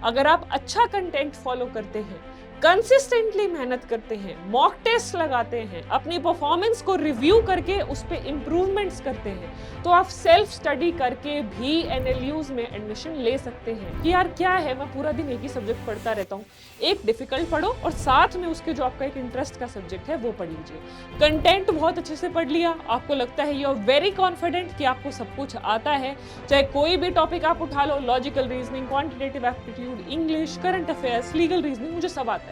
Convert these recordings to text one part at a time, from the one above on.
अगर आप अच्छा कंटेंट फॉलो करते हैं, कंसिस्टेंटली मेहनत करते हैं, मॉक टेस्ट लगाते हैं, अपनी परफॉर्मेंस को रिव्यू करके उस पे इंप्रूवमेंट्स करते हैं, तो आप सेल्फ स्टडी करके भी एनएलयूज में एडमिशन ले सकते हैं। कि यार क्या है, मैं पूरा दिन एक ही सब्जेक्ट पढ़ता रहता हूँ। एक डिफिकल्ट पढ़ो और साथ में उसके जो आपका एक इंटरेस्ट का सब्जेक्ट है वो पढ़ लीजिए। कंटेंट बहुत अच्छे से पढ़ लिया, आपको लगता है यू आर वेरी कॉन्फिडेंट कि आपको सब कुछ आता है, चाहे कोई भी टॉपिक आप उठा लो, logical reasoning, quantitative aptitude, English, current affairs, legal reasoning, मुझे सब आता है।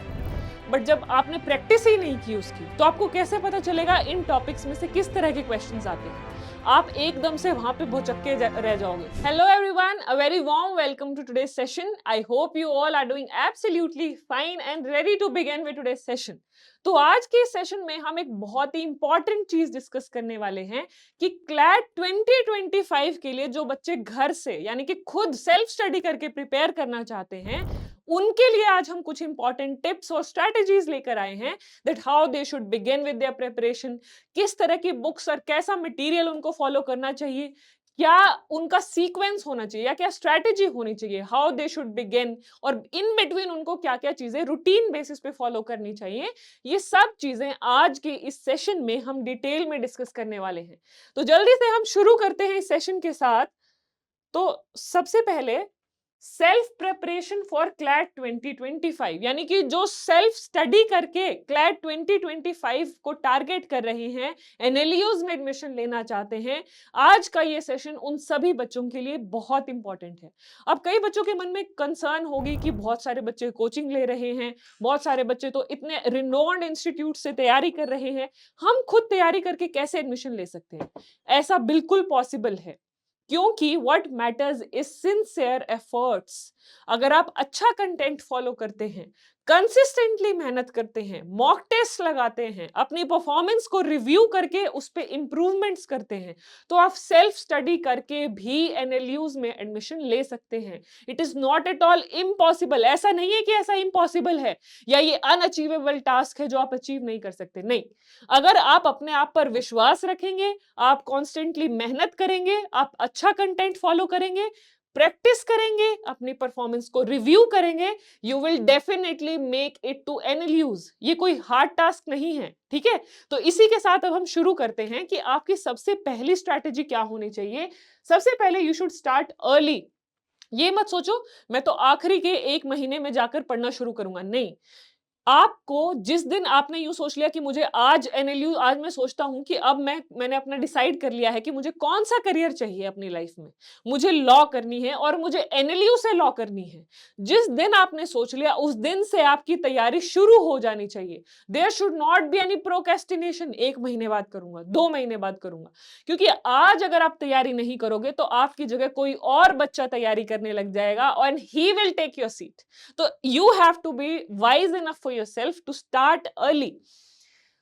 बट जब आपने प्रैक्टिस ही नहीं की उसकी, तो आपको कैसे पता चलेगा इन टॉपिक्स में से किस तरह के क्वेश्चंस आते हैं? आप एकदम से वहां पे भौचक्के रह जाओगे। Hello everyone, a very warm welcome to today's session. I hope you all are doing absolutely fine and ready to begin with today's session. तो आज के सेशन में हम एक बहुत ही इंपॉर्टेंट चीज डिस्कस करने वाले हैं कि क्लैट 2025 के लिए जो बच्चे घर से यानी कि खुद सेल्फ स्टडी करके प्रिपेयर करना चाहते हैं, उनके लिए आज हम कुछ इंपॉर्टेंट टिप्स और स्ट्रेटजीज लेकर आए हैं that how they should begin with their preparation. किस तरह की बुक्स और कैसा मटेरियल उनको फॉलो करना चाहिए, क्या उनका सीक्वेंस होना चाहिए या क्या स्ट्रेटजी होनी चाहिए, हाउ दे शुड बिगिन, और इन बिटवीन उनको क्या क्या चीजें रूटीन बेसिस पे फॉलो करनी चाहिए। ये सब चीजें आज के इस सेशन में हम डिटेल में डिस्कस करने वाले हैं। तो जल्दी से हम शुरू करते हैं इस सेशन के साथ। तो सबसे पहले सेल्फ प्रिपरेशन फॉर क्लैट 2025, यानी कि जो सेल्फ स्टडी करके क्लैट 2025 को टारगेट कर रहे हैं, एनएलयूज में एडमिशन लेना चाहते हैं, आज का ये सेशन उन सभी बच्चों के लिए बहुत इंपॉर्टेंट है। अब कई बच्चों के मन में कंसर्न होगी कि बहुत सारे बच्चे कोचिंग ले रहे हैं, बहुत सारे बच्चे तो इतने रिनोन्ड इंस्टीट्यूट से तैयारी कर रहे हैं, हम खुद तैयारी करके कैसे एडमिशन ले सकते हैं? ऐसा बिल्कुल पॉसिबल है, क्योंकि what matters is sincere efforts. अगर आप अच्छा कंटेंट फॉलो करते हैं, कंसिस्टेंटली मेहनत करते हैं, मॉक टेस्ट लगाते हैं, अपनी परफॉर्मेंस को रिव्यू करके उस पे इंप्रूवमेंट्स करते हैं, तो आप सेल्फ स्टडी करके भी एनएलयूज में एडमिशन ले सकते हैं। It is not at all impossible. ऐसा नहीं है कि ऐसा इम्पॉसिबल है या ये अनअचीवेबल टास्क है जो आप अचीव नहीं कर सकते। नहीं, अगर आप अपने आप पर विश्वास रखेंगे, आप कॉन्स्टेंटली मेहनत करेंगे, आप अच्छा कंटेंट फॉलो करेंगे, प्रैक्टिस करेंगे, अपनी परफॉर्मेंस को रिव्यू करेंगे, you will definitely make it to NLUs. ये कोई हार्ड टास्क नहीं है, ठीक है? तो इसी के साथ अब हम शुरू करते हैं कि आपकी सबसे पहली स्ट्रैटेजी क्या होनी चाहिए। सबसे पहले यू शुड स्टार्ट अर्ली। ये मत सोचो मैं तो आखिरी के 1 महीने में जाकर पढ़ना शुरू करूंगा, नहीं। आपको जिस दिन आपने यूँ सोच लिया कि मुझे आज एनएलयू, आज मैं सोचता हूँ कि अब मैंने अपना डिसाइड कर लिया है कि मुझे कौन-सा करियर चाहिए अपनी लाइफ में। मुझे लॉ करनी है और मुझे एनएलयू से लॉ करनी है। जिस दिन आपने सोच लिया, उस दिन से आपकी तैयारी शुरू हो जानी चाहिए। There should not be any procrastination, 1 महीने बाद करूँगा, 2 महीने बाद करूँगा। क्योंकि आज अगर आप तैयारी नहीं करोगे तो आपकी जगह कोई और बच्चा तैयारी करने लग जाएगा and he will take your seat. So you have to be wise enough for yourself to start early.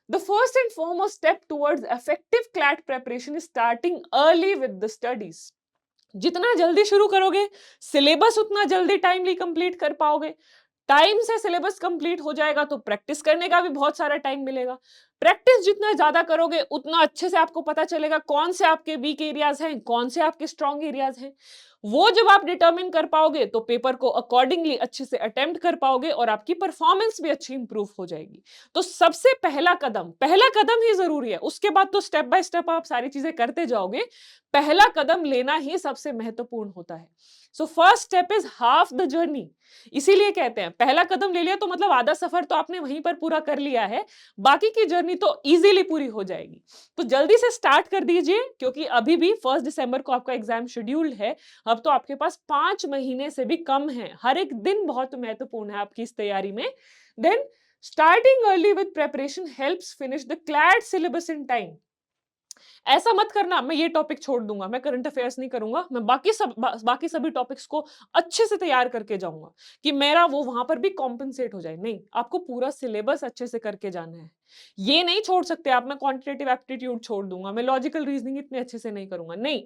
The first and foremost step towards effective CLAT preparation is starting early with the studies. जितना जल्दी शुरू करोगे, syllabus उतना जल्दी timely complete कर पाओगे। Time से syllabus complete हो जाएगा तो प्रैक्टिस करने का भी बहुत सारा टाइम मिलेगा। प्रैक्टिस जितना ज्यादा करोगे उतना अच्छे से आपको पता चलेगा कौन से आपके वीक एरियाज हैं, कौन से आपके स्ट्रॉन्ग एरियाज हैं। वो जब आप डिटरमिन कर पाओगे तो पेपर को अकॉर्डिंगली अच्छे से अटेम्प्ट कर पाओगे और आपकी परफॉर्मेंस भी अच्छी इंप्रूव हो जाएगी। तो सबसे पहला कदम ही जरूरी है। उसके बाद तो स्टेप बाय स्टेप आप सारी चीजें करते जाओगे। पहला कदम लेना ही सबसे महत्वपूर्ण होता है। So first step is half the journey. इसीलिए कहते हैं पहला कदम ले लिया तो मतलब आधा सफर तो आपने वहीं पर पूरा कर लिया है, बाकी की जर्नी तो इजीली पूरी हो जाएगी। तो जल्दी से स्टार्ट कर दीजिए, क्योंकि अभी भी 1 दिसंबर को आपका एग्जाम शेड्यूल्ड है। अब तो आपके पास 5 महीने से भी कम है। हर एक दिन बहुत महत्वपूर्ण है आपकी इस तैयारी में। Then starting early with preparation helps finish the CLAT syllabus in time. ऐसा मत करना मैं ये टॉपिक छोड़ दूंगा, मैं करंट अफेयर्स नहीं करूंगा, मैं बाकी सभी टॉपिक्स को अच्छे से तैयार करके जाऊंगा कि मेरा वो वहां पर भी कॉम्पेंसेट हो जाए। नहीं, आपको पूरा सिलेबस अच्छे से करके जाना है। ये नहीं छोड़ सकते आप, मैं क्वांटिटेटिव एप्टीट्यूड छोड़ दूंगा, मैं लॉजिकल रीजनिंग इतने अच्छे से नहीं करूंगा। नहीं,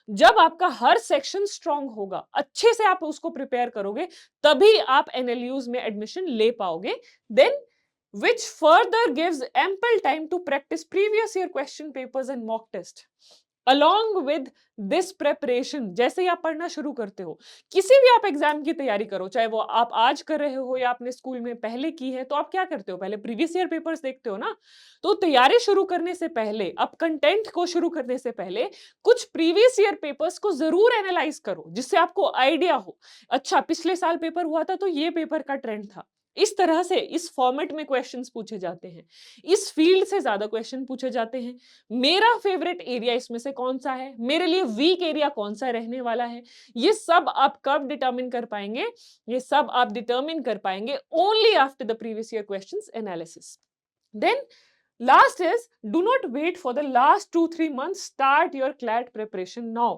जब आपका हर सेक्शन स्ट्रांग होगा, अच्छे से आप उसको प्रिपेयर करोगे, तभी आप एनएलयूज में एडमिशन ले पाओगे। Then which further gives ample time to practice previous year question papers and mock test. along with this preparation, जैसे ही आप पढ़ना शुरू करते हो, किसी भी आप एग्जाम की तैयारी करो, चाहे वो आप आज कर रहे हो या आपने स्कूल में पहले की है, तो आप क्या करते हो, पहले प्रीवियस ईयर पेपर्स देखते हो ना। तो तैयारी शुरू करने से पहले, अब कंटेंट को शुरू करने से पहले कुछ प्रीवियस ईयर पेपर्स को जरूर एनालाइज करो, जिससे आपको आइडिया हो, अच्छा पिछले साल पेपर हुआ था तो ये पेपर का ट्रेंड था। इस तरह से इस फॉर्मेट में क्वेश्चंस पूछे जाते हैं, इस फील्ड से ज्यादा क्वेश्चन पूछे जाते हैं। मेरा फेवरेट एरिया इसमें से कौन सा है, मेरे लिए वीक एरिया कौन सा रहने वाला है, ये सब आप कब डिटरमिन कर पाएंगे, ये सब आप डिटरमिन कर पाएंगे only after the previous year questions analysis. Then last is, do not wait for the last 2-3 months, start your CLAT preparation now.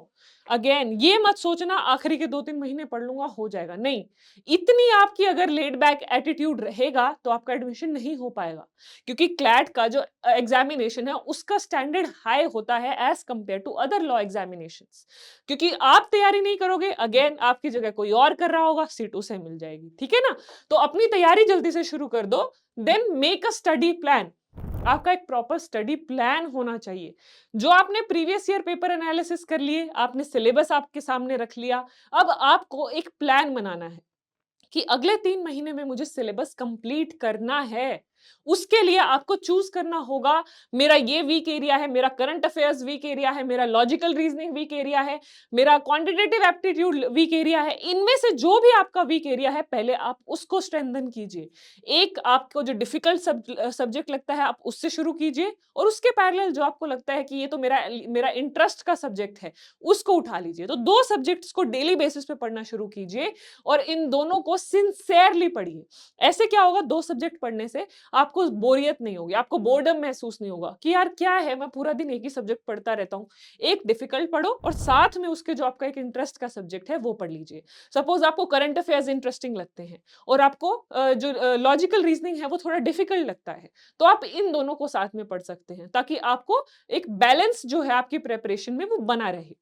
Again ये मत सोचना आखिरी के 2-3 महीने पढ़ लूंगा हो जाएगा, नहीं। इतनी आपकी अगर लेड बैक एटीट्यूड रहेगा तो आपका एडमिशन नहीं हो पाएगा, क्योंकि क्लैट का जो एग्जामिनेशन है उसका स्टैंडर्ड हाई होता है as compared to other law examinations. क्योंकि आप तैयारी नहीं करोगे, अगेन आपकी जगह कोई और कर रहा होगा, सीट उसे मिल जाएगी, ठीक है ना। तो अपनी तैयारी जल्दी से शुरू कर दो। Then make a study plan, आपका एक प्रॉपर स्टडी प्लान होना चाहिए। जो आपने प्रीवियस ईयर पेपर एनालिसिस कर लिए, आपने सिलेबस आपके सामने रख लिया, अब आपको एक प्लान बनाना है कि अगले 3 महीने में मुझे सिलेबस कंप्लीट करना है। उसके लिए आपको चूज करना होगा, मेरा ये वीक एरिया है, मेरा करंट अफेयर्स वीक एरिया है, मेरा लॉजिकल रीजनिंग वीक एरिया है, मेरा क्वांटिटेटिव एप्टीट्यूड वीक एरिया है। इनमें से जो भी आपका वीक एरिया है, पहले आप उसको स्ट्रेंथन कीजिए। एक आपको जो डिफिकल्ट सब्जेक्ट लगता है, आप उससे शुरू कीजिए, और उसके पैरेलल जो आपको लगता है कि ये तो मेरा मेरा इंटरेस्ट का सब्जेक्ट है, उसको उठा लीजिए। तो 2 सब्जेक्ट्स को डेली बेसिस पे पढ़ना शुरू कीजिए, और इन दोनों को सिंसियरली पढ़िए। ऐसे क्या होगा, 2 सब्जेक्ट पढ़ने से आपको बोरियत नहीं होगी, आपको बोर्डम महसूस नहीं होगा कि यार क्या है, मैं पूरा दिन एक ही सब्जेक्ट पढ़ता रहता हूँ। एक डिफिकल्ट पढ़ो और साथ में उसके जो आपका एक इंटरेस्ट का सब्जेक्ट है वो पढ़ लीजिए। सपोज आपको करंट अफेयर्स इंटरेस्टिंग लगते हैं और आपको जो लॉजिकल रीजनिंग है वो थोड़ा डिफिकल्ट लगता है, तो आप इन दोनों को साथ में पढ़ सकते हैं, ताकि आपको एक बैलेंस जो है आपकी प्रिपरेशन में वो बना रहे।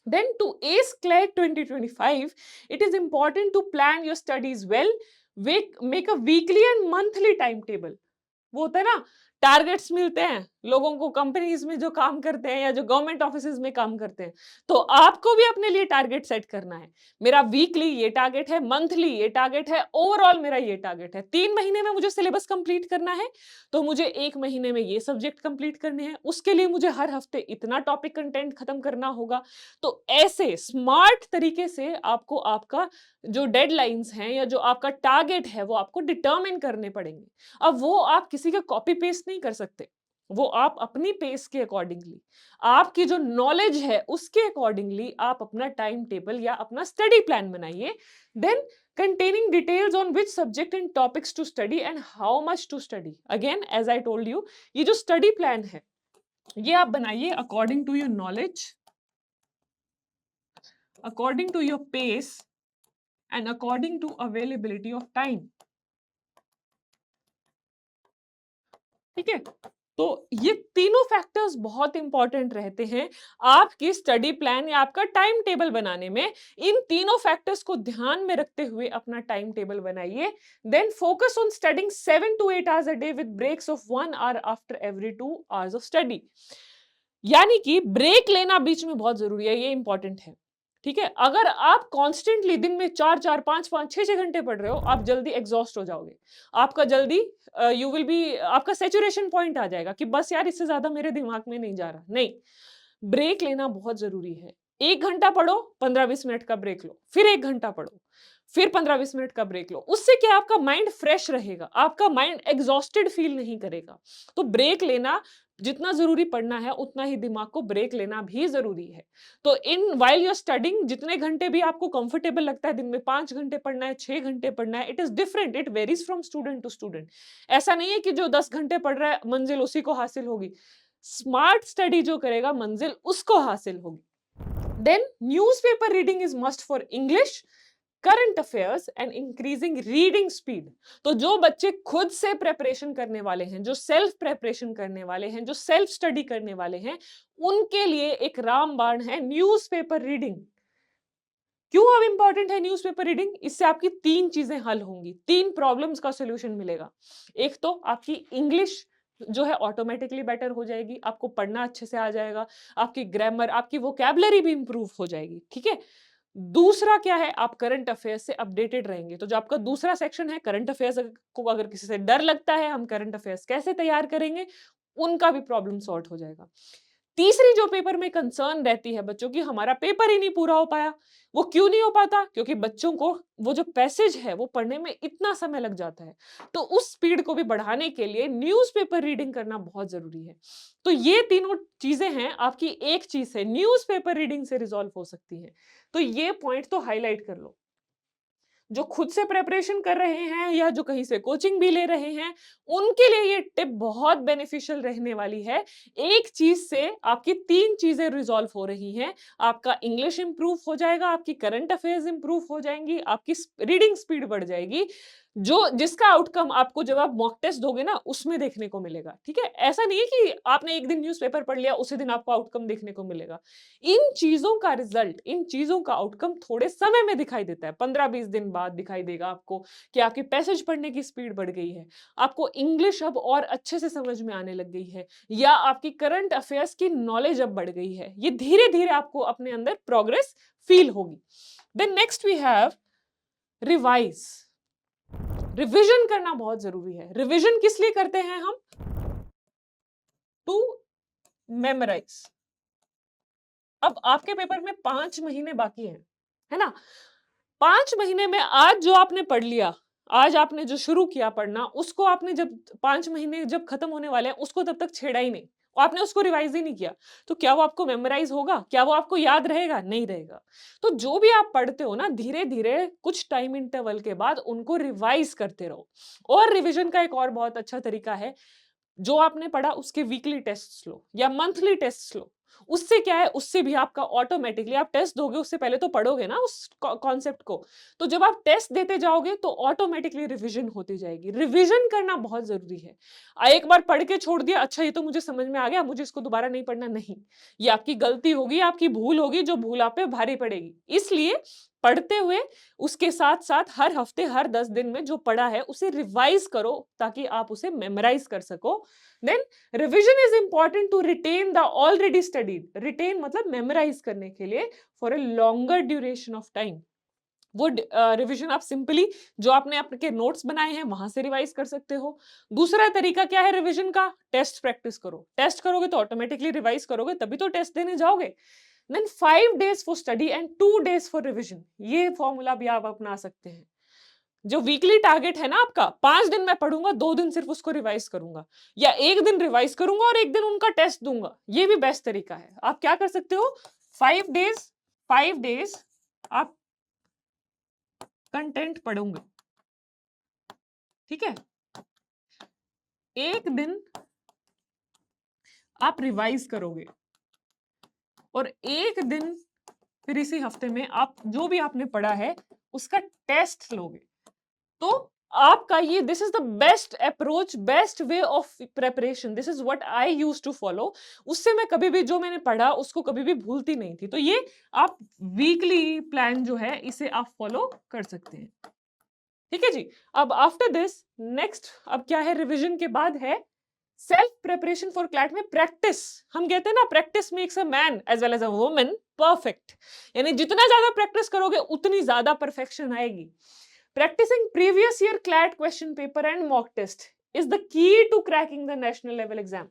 Then to ace CLAT 2025, it is important to plan your studies well. Make a weekly and monthly timetable. वो होता है ना, टारगेट्स मिलते हैं लोगों को कंपनीज में जो काम करते हैं या जो गवर्नमेंट ऑफिसेज में काम करते हैं, तो आपको भी अपने लिए टारगेट सेट करना है। मेरा वीकली ये टारगेट है, मंथली ये टारगेट है, ओवरऑल मेरा ये टारगेट है। 3 महीने में मुझे सिलेबस कंप्लीट करना है, तो मुझे 1 महीने में ये सब्जेक्ट कंप्लीट करने हैं, उसके लिए मुझे हर हफ्ते इतना टॉपिक कंटेंट खत्म करना होगा। तो ऐसे स्मार्ट तरीके से आपको आपका जो डेडलाइंस हैं या जो आपका टारगेट है वो आपको डिटरमिन करने पड़ेंगे। अब वो आप किसी का कॉपी पेस्ट नहीं कर सकते, वो आप अपनी पेस के अकॉर्डिंगली, आपकी जो नॉलेज है उसके अकॉर्डिंगली आप अपना टाइम टेबल या अपना स्टडी प्लान बनाइए। Then containing details on which subject and topics to study and how much to study. Again, as I told you, ये जो स्टडी प्लान है ये आप बनाइए according to your knowledge, according to your pace and according to availability of time. ठीक है, तो ये तीनों फैक्टर्स बहुत इंपॉर्टेंट रहते हैं आपकी स्टडी प्लान या आपका टाइम टेबल बनाने में। इन तीनों फैक्टर्स को ध्यान में रखते हुए अपना टाइम टेबल बनाइए। Then focus on studying 7 to 8 hours a day with breaks of 1 hour after every 2 hours of study। यानी कि ब्रेक लेना बीच में बहुत जरूरी है, ये इंपॉर्टेंट है। ठीक है, अगर आप कॉन्स्टेंटली दिन में 4-4, 5-5, 6-6 घंटे पढ़ रहे हो, आप जल्दी एग्जॉस्ट हो जाओगे। आपका जल्दी यू विल बी, आपका सैचुरेशन पॉइंट आ जाएगा कि बस यार इससे ज्यादा मेरे दिमाग में नहीं जा रहा। नहीं, ब्रेक लेना बहुत जरूरी है। 1 घंटा पढ़ो, 15-20 मिनट का ब्रेक लो, फिर 1 घंटा पढ़ो, फिर 15-20 मिनट का ब्रेक लो। उससे क्या, आपका माइंड फ्रेश रहेगा, आपका माइंड एग्जॉस्टेड फील नहीं करेगा। तो ब्रेक लेना जितना जरूरी पढ़ना है उतना ही दिमाग को ब्रेक लेना भी जरूरी है। तो इन वाइल यूर स्टडिंग जितने घंटे भी आपको कंफर्टेबल लगता है, दिन में 5 घंटे पढ़ना है, 6 घंटे पढ़ना है, it is different, it varies from student to student. ऐसा नहीं है कि जो 10 घंटे पढ़ रहा है मंजिल उसी को हासिल होगी। स्मार्ट स्टडी जो करेगा मंजिल उसको हासिल होगी। Then newspaper reading is must for English, current affairs and increasing reading speed. तो जो बच्चे खुद से प्रेपरेशन करने वाले हैं, जो सेल्फ प्रेपरेशन करने वाले हैं, जो सेल्फ स्टडी करने वाले हैं, उनके लिए एक रामबाण है न्यूज़पेपर रीडिंग। क्यों अब इंपॉर्टेंट है न्यूज़पेपर रीडिंग? इससे आपकी 3 चीजें हल होंगी, 3 प्रॉब्लम्स का सॉल्यूशन मिलेगा। एक तो आपकी इंग्लिश जो है ऑटोमेटिकली बेटर हो जाएगी, आपको पढ़ना अच्छे से आ जाएगा, आपकी ग्रामर, आपकी वोकैबुलरी भी इंप्रूव हो जाएगी, ठीक है? दूसरा क्या है, आप करंट अफेयर्स से अपडेटेड रहेंगे। तो जो आपका दूसरा सेक्शन है करंट अफेयर्स को अगर किसी से डर लगता है, हम करंट अफेयर्स कैसे तैयार करेंगे, उनका भी प्रॉब्लम सॉर्ट हो जाएगा। तीसरी जो पेपर में कंसर्न रहती है बच्चों की, हमारा पेपर ही नहीं पूरा हो पाया। वो क्यों नहीं हो पाता? क्योंकि बच्चों को वो जो पैसेज है वो पढ़ने में इतना समय लग जाता है। तो उस स्पीड को भी बढ़ाने के लिए न्यूज़पेपर रीडिंग करना बहुत ज़रूरी है। तो ये तीनों चीज़ें हैं, आपकी एक चीज़ से न्यूज़पेपर रीडिंग से रिज़ॉल्व हो सकती हैं। तो ये पॉइंट तो हाइलाइट कर लो। जो खुद से प्रिपरेशन कर रहे हैं या जो कहीं से कोचिंग भी ले रहे हैं, उनके लिए ये टिप बहुत बेनिफिशियल रहने वाली है। एक चीज से आपकी 3 चीजें रिजॉल्व हो रही हैं। आपका इंग्लिश इंप्रूव हो जाएगा, आपकी करंट अफेयर्स इंप्रूव हो जाएंगी, आपकी रीडिंग स्पीड बढ़ जाएगी। जो जिसका आउटकम आपको जब आप मॉक टेस्ट दोगे ना, उसमें देखने को मिलेगा, ठीक है? ऐसा नहीं है कि आपने एक दिन न्यूज़पेपर पढ़ लिया, उसी दिन आपको आउटकम देखने को मिलेगा। इन चीजों का रिजल्ट, इन चीजों का आउटकम थोड़े समय में दिखाई देता है। 15-20 दिन बाद दिखाई देगा आपको कि आपकी पैसेज पढ़ने की स्पीड बढ़ गई है, आपको इंग्लिश अब और अच्छे से समझ में आने लग गई है, या आपकी करंट अफेयर्स की नॉलेज अब बढ़ गई है। ये धीरे धीरे आपको अपने अंदर प्रोग्रेस फील होगी। Then next we have revise. Revision करना बहुत जरूरी है। रिविजन किस लिए करते हैं हम? To memorise. अब आपके पेपर में 5 महीने बाकी हैं, है ना? 5 महीने में आज जो आपने पढ़ लिया, आज आपने जो शुरू किया पढ़ना, उसको आपने जब 5 महीने जब खत्म होने वाले हैं, उसको तब तक छेड़ा ही नहीं, आपने उसको रिवाइज ही नहीं किया, तो क्या वो आपको मेमोराइज होगा? क्या वो आपको याद रहेगा? नहीं रहेगा। तो जो भी आप पढ़ते हो ना, धीरे धीरे कुछ टाइम इंटरवल के बाद उनको रिवाइज करते रहो। और रिविजन का एक और बहुत अच्छा तरीका है, जो आपने पढ़ा उसके वीकली टेस्ट लो या मंथली टेस्ट लो। उससे क्या है, उससे भी आपका ऑटोमेटिकली, आप टेस्ट दोगे उससे पहले तो पढ़ोगे ना उस कॉन्सेप्ट को, तो जब आप टेस्ट देते जाओगे तो ऑटोमेटिकली रिवीजन होती जाएगी। रिवीजन करना बहुत जरूरी है। एक बार पढ़ के छोड़ दिया, अच्छा ये तो मुझे समझ में आ गया, मुझे इसको दोबारा नहीं पढ़ना, नहीं। ये आपकी गलती होगी, आपकी भूल होगी, जो भूल आप पे भारी पड़ेगी। इसलिए पढ़ते हुए उसके साथ साथ हर हफ्ते, हर 10 दिन में जो पढ़ा है उसे रिवाइज करो, ताकि आप उसे मेमोराइज कर सको। Then revision is important to retain the already studied. Retain मतलब मेमोराइज करने के लिए for a longer duration of time. वो रिवीजन आप सिंपली जो आपने आपके नोट्स बनाए हैं वहां से रिवाइज कर सकते हो। दूसरा तरीका क्या है रिवीजन का? टेस्ट प्रैक्टिस करो। टेस्ट करोगे तो ऑटोमेटिकली रिवाइज करोगे, तभी तो टेस्ट देने जाओगे। Then 5 days for study and 2 days for revision. ये फॉर्मूला भी आप अपना सकते हैं। जो वीकली टारगेट है ना आपका, 5 दिन मैं पढ़ूंगा, 2 दिन सिर्फ उसको रिवाइज करूंगा, या 1 दिन रिवाइज करूंगा और 1 दिन उनका टेस्ट दूंगा, ये भी बेस्ट तरीका है। आप क्या कर सकते हो? 5 days आप कंटेंट पढ़ोगे, ठीक है? 1 दिन आप रिवाइज करोगे और 1 दिन फिर इसी हफ्ते में आप जो भी आपने पढ़ा है उसका टेस्ट लोगे। तो आपका ये, this is the best approach, best way of preparation. This is what I used to follow. उससे मैं कभी भी जो मैंने पढ़ा उसको कभी भी भूलती नहीं थी। तो ये आप वीकली प्लान जो है इसे आप फॉलो कर सकते हैं, ठीक है जी। अब आफ्टर दिस नेक्स्ट, अब क्या है रिविजन के बाद है सेल्फ प्रिपरेशन फॉर क्लैट में प्रैक्टिस। हम कहते हैं ना, practice makes a man as well as a woman perfect. यानी जितना ज्यादा प्रैक्टिस करोगे उतनी ज्यादा परफेक्शन आएगी। Practising previous year CLAT question paper and mock test is the key to cracking the national level exam.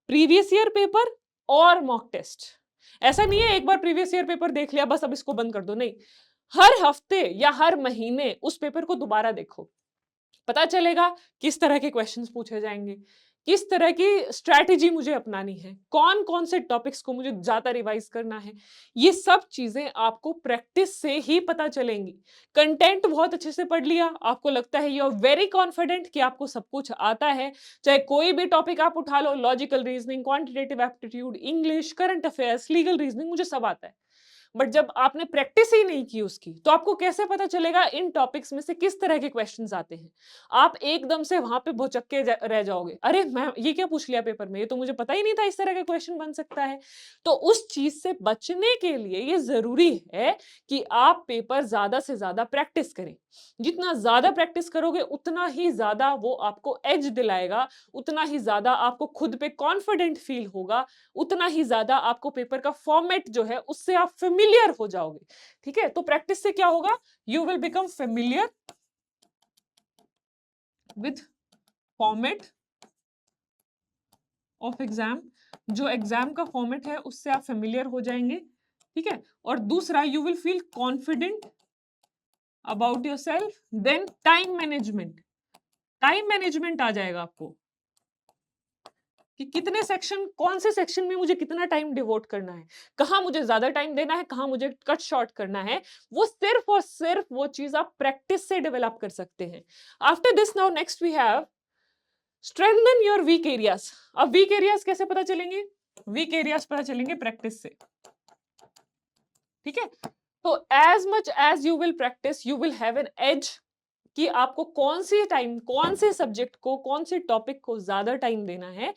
Previous year paper और mock test. ऐसा नहीं है एक बार प्रीवियस ईयर पेपर देख लिया बस अब इसको बंद कर दो, नहीं। हर हफ्ते या हर महीने उस पेपर को दोबारा देखो, पता चलेगा किस तरह के क्वेश्चंस पूछे जाएंगे, किस तरह की स्ट्रैटेजी मुझे अपनानी है, कौन कौन से टॉपिक्स को मुझे ज्यादा रिवाइज करना है। ये सब चीजें आपको प्रैक्टिस से ही पता चलेंगी। कंटेंट बहुत अच्छे से पढ़ लिया, आपको लगता है यू आर वेरी कॉन्फिडेंट कि आपको सब कुछ आता है, चाहे कोई भी टॉपिक आप उठा लो, logical reasoning, quantitative aptitude, English, current affairs, legal reasoning, मुझे सब आता है। बट जब आपने प्रैक्टिस ही नहीं की उसकी, तो आपको कैसे पता चलेगा इन टॉपिक्स में से किस तरह के क्वेश्चंस आते हैं? आप एकदम से वहां पे भौचक्के रह जाओगे, अरे मैं ये क्या पूछ लिया पेपर में, ये तो मुझे पता ही नहीं था इस तरह का क्वेश्चन बन सकता है। तो उस चीज से बचने के लिए ये जरूरी है कि आप पेपर ज्यादा से ज्यादा प्रैक्टिस करें। जितना ज्यादा प्रैक्टिस करोगे उतना ही ज्यादा वो आपको एज दिलाएगा, उतना ही ज्यादा आपको खुद पे कॉन्फिडेंट फील होगा, उतना ही ज्यादा आपको पेपर का फॉर्मेट जो है उससे आप फेमिलियर हो जाओगे। ठीक है, तो प्रैक्टिस से क्या होगा, you will become familiar with format of exam. जो एग्जाम का फॉर्मेट है उससे आप फेमिलियर हो जाएंगे। ठीक है, और दूसरा, you will feel confident about yourself. Then time management, time management आ जाएगा आपको कि कितने सेक्शन, कौन से सेक्शन में मुझे कितना टाइम डिवोट करना है, कहां मुझे ज्यादा टाइम देना है, कहां मुझे कट शॉर्ट करना है। वो सिर्फ और सिर्फ वो चीज आप प्रैक्टिस से डेवलप कर सकते हैं। After this now next we have strengthen your weak areas. अब वीक एरियाज कैसे पता चलेंगे? वीक एरियाज पता चलेंगे प्रैक्टिस से। ठीक है, तो as much as you will practise you will have an edge कि आपको कौन सी टाइम, कौन से सब्जेक्ट को, कौन से टॉपिक को ज्यादा टाइम देना है।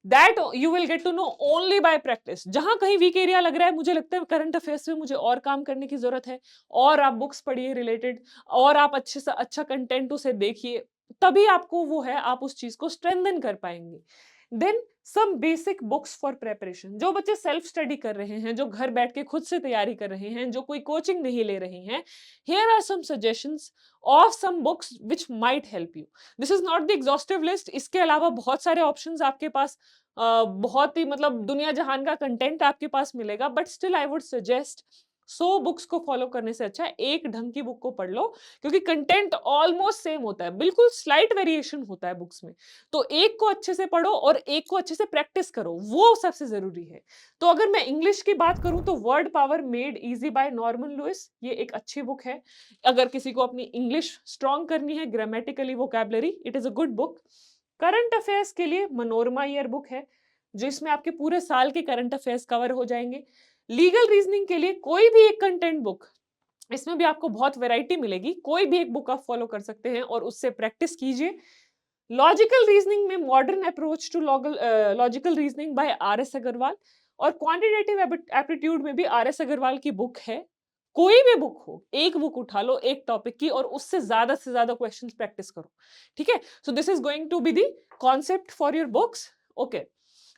That you will get to know only by practice. जहां कहीं वीक एरिया लग रहा है, मुझे लगता है करंट अफेयर्स में मुझे और काम करने की जरूरत है, और आप बुक्स पढ़िए रिलेटेड, और आप अच्छे से अच्छा कंटेंट उसे देखिए, तभी आपको वो है, आप उस चीज को स्ट्रेंथन कर पाएंगे। Then some basic books for preparation. जो बच्चे सेल्फ स्टडी कर रहे हैं, जो घर बैठ के खुद से तैयारी कर रहे हैं, जो कोई कोचिंग नहीं ले रहे हैं, here are some suggestions of some books which might help you. This is not the exhaustive list, इसके अलावा बहुत सारे ऑप्शंस आपके पास, बहुत ही मतलब दुनिया जहान का कंटेंट आपके पास मिलेगा, but still I would suggest 100 books को फॉलो करने से अच्छा है एक ढंग की बुक को पढ़ लो, क्योंकि कंटेंट ऑलमोस्ट सेम होता है, बिल्कुल स्लाइट वेरिएशन होता है बुक्स में। तो एक को अच्छे से पढ़ो और एक को अच्छे से प्रैक्टिस करो, वो सबसे जरूरी है। तो अगर मैं इंग्लिश की बात करूं तो word power made easy by Norman Lewis, ये एक अच्छी बुक है। अगर किसी को अपनी इंग्लिश स्ट्रॉन्ग करनी है, grammatically, vocabulary, it is a good book. Current affairs के लिए मनोरमा ईयर बुक है, जिसमें आपके पूरे साल के करंट अफेयर्स कवर हो जाएंगे। लीगल रीजनिंग के लिए कोई भी एक कंटेंट बुक, इसमें भी आपको बहुत वैरायटी मिलेगी, कोई भी एक बुक आप फॉलो कर सकते हैं और उससे प्रैक्टिस कीजिए। लॉजिकल रीजनिंग में modern approach to logical reasoning by R S Agarwal, और क्वांटिटेटिव एप्टीट्यूड में भी आर एस अग्रवाल की बुक है। कोई भी बुक हो, एक बुक उठा लो एक टॉपिक की और उससे ज्यादा क्वेश्चंस प्रैक्टिस करो। ठीक है, so this is going to be the concept for your books. Okay,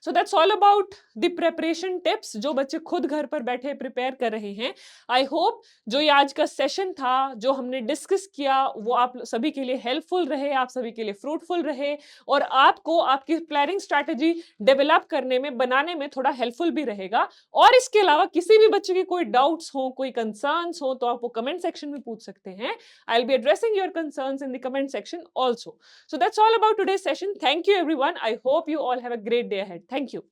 so that's all about the preparation tips जो बच्चे खुद घर पर बैठे प्रिपेयर कर रहे हैं। आई होप जो ये आज का सेशन था, जो हमने डिस्कस किया, वो आप सभी के लिए हेल्पफुल रहे, आप सभी के लिए फ्रूटफुल रहे, और आपको आपकी प्लानिंग स्ट्रैटेजी डेवलप करने में, बनाने में थोड़ा हेल्पफुल भी रहेगा। और इसके अलावा किसी भी बच्चे के कोई डाउट्स हो, कोई कंसर्न्स हो, तो आप वो कमेंट सेक्शन में पूछ सकते हैं। I will be addressing your concerns in the comment section also. So that's all about today's session. Thank you everyone. I hope you all have a great day ahead. Thank you.